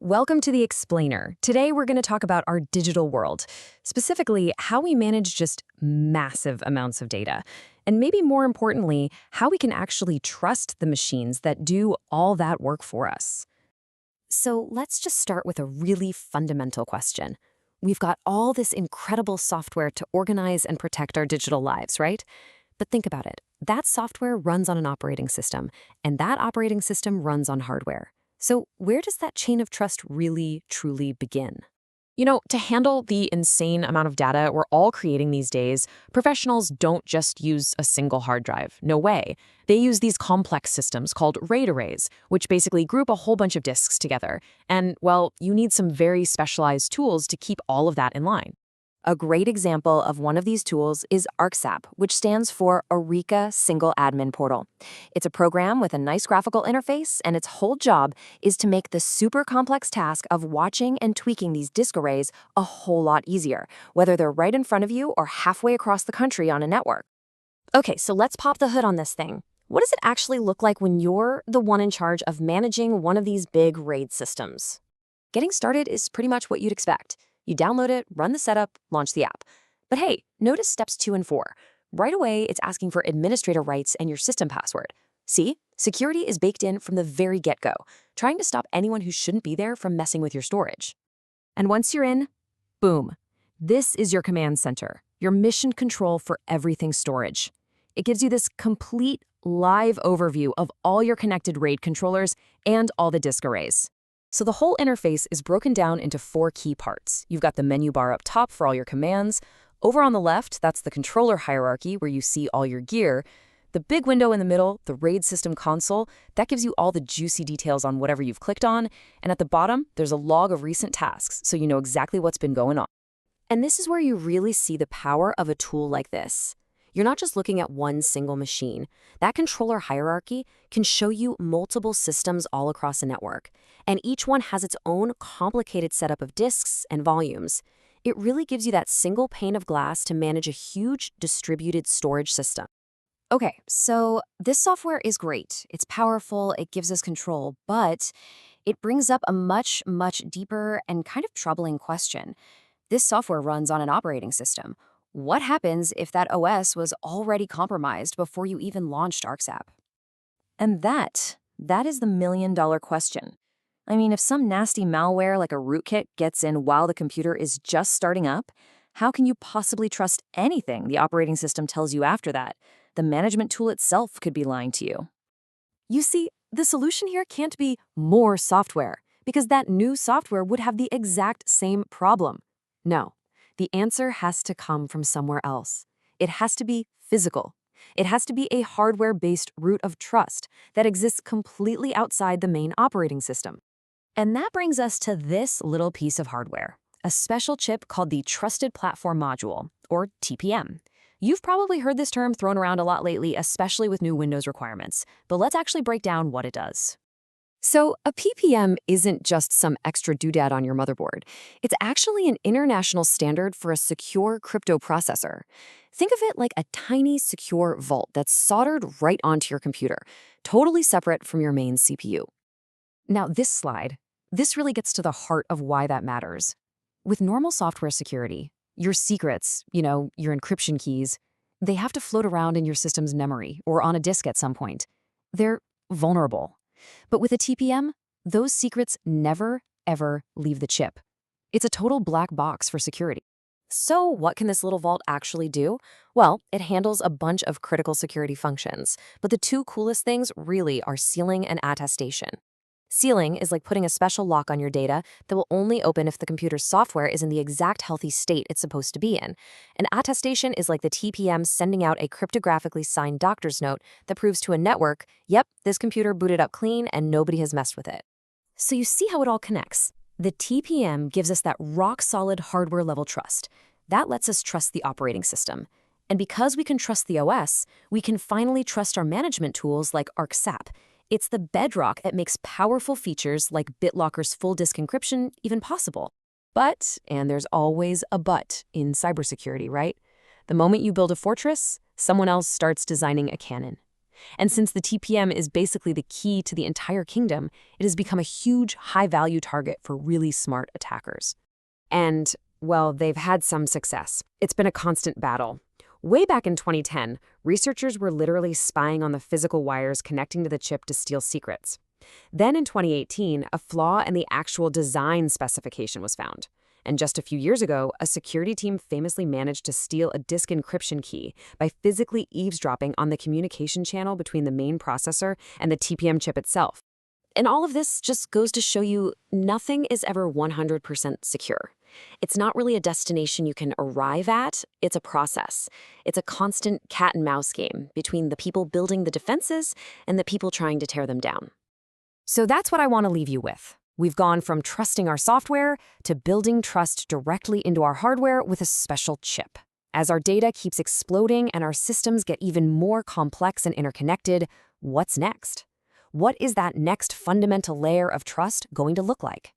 Welcome to The Explainer. Today we're going to talk about our digital world, specifically how we manage just massive amounts of data, and maybe more importantly, how we can actually trust the machines that do all that work for us. So let's just start with a really fundamental question. We've got all this incredible software to organize and protect our digital lives, right? But think about it. That software runs on an operating system, and that operating system runs on hardware. So where does that chain of trust really, truly begin? To handle the insane amount of data we're all creating these days, professionals don't just use a single hard drive. No way. They use these complex systems called RAID arrays, which basically group a whole bunch of disks together. And, well, you need some very specialized tools to keep all of that in line. A great example of one of these tools is ARCSAP, which stands for Areca Single Admin Portal. It's a program with a nice graphical interface, and its whole job is to make the super complex task of watching and tweaking these disk arrays a whole lot easier, whether they're right in front of you or halfway across the country on a network. Okay, so let's pop the hood on this thing. What does it actually look like when you're the one in charge of managing one of these big RAID systems? Getting started is pretty much what you'd expect. You download it, run the setup, launch the app. But hey, notice steps 2 and 4. Right away, it's asking for administrator rights and your system password. See? Security is baked in from the very get-go, trying to stop anyone who shouldn't be there from messing with your storage. And once you're in, boom. This is your command center, your mission control for everything storage. It gives you this complete live overview of all your connected RAID controllers and all the disk arrays. So the whole interface is broken down into 4 key parts. You've got the menu bar up top for all your commands. Over on the left, that's the controller hierarchy where you see all your gear. The big window in the middle, the RAID system console, that gives you all the juicy details on whatever you've clicked on. And at the bottom, there's a log of recent tasks, so you know exactly what's been going on. And this is where you really see the power of a tool like this. You're not just looking at one single machine. That controller hierarchy can show you multiple systems all across a network, and each one has its own complicated setup of disks and volumes. It really gives you that single pane of glass to manage a huge distributed storage system. Okay, so this software is great. It's powerful, it gives us control, but it brings up a much, much deeper and kind of troubling question. This software runs on an operating system. What happens if that OS was already compromised before you even launched ARCSAP? And that is the million-dollar question. I mean, if some nasty malware like a rootkit gets in while the computer is just starting up, how can you possibly trust anything the operating system tells you after that? The management tool itself could be lying to you. You see, the solution here can't be more software, because that new software would have the exact same problem. No. The answer has to come from somewhere else. It has to be physical. It has to be a hardware-based root of trust that exists completely outside the main operating system. And that brings us to this little piece of hardware, a special chip called the Trusted Platform Module, or TPM. You've probably heard this term thrown around a lot lately, especially with new Windows requirements, but let's actually break down what it does. So a PPM isn't just some extra doodad on your motherboard. It's actually an international standard for a secure crypto processor. Think of it like a tiny, secure vault that's soldered right onto your computer, totally separate from your main CPU. Now, this really gets to the heart of why that matters. With normal software security, your secrets, your encryption keys, they have to float around in your system's memory or on a disk at some point. They're vulnerable. But with a TPM, those secrets never, ever leave the chip. It's a total black box for security. So what can this little vault actually do? Well, it handles a bunch of critical security functions, but the 2 coolest things really are sealing and attestation. Sealing is like putting a special lock on your data that will only open if the computer's software is in the exact healthy state it's supposed to be in. And attestation is like the TPM sending out a cryptographically signed doctor's note that proves to a network, yep, this computer booted up clean and nobody has messed with it. So you see how it all connects. The TPM gives us that rock-solid hardware-level trust. That lets us trust the operating system. And because we can trust the OS, we can finally trust our management tools like ARCSAP. It's the bedrock that makes powerful features like BitLocker's full disk encryption even possible. But, and there's always a but in cybersecurity, right? The moment you build a fortress, someone else starts designing a cannon. And since the TPM is basically the key to the entire kingdom, it has become a huge, high-value target for really smart attackers. And, well, they've had some success. It's been a constant battle. Way back in 2010, researchers were literally spying on the physical wires connecting to the chip to steal secrets. Then in 2018, a flaw in the actual design specification was found. And just a few years ago, a security team famously managed to steal a disk encryption key by physically eavesdropping on the communication channel between the main processor and the TPM chip itself. And all of this just goes to show you nothing is ever 100% secure. It's not really a destination you can arrive at, it's a process. It's a constant cat and mouse game between the people building the defenses and the people trying to tear them down. So that's what I want to leave you with. We've gone from trusting our software to building trust directly into our hardware with a special chip. As our data keeps exploding and our systems get even more complex and interconnected, what's next? What is that next fundamental layer of trust going to look like?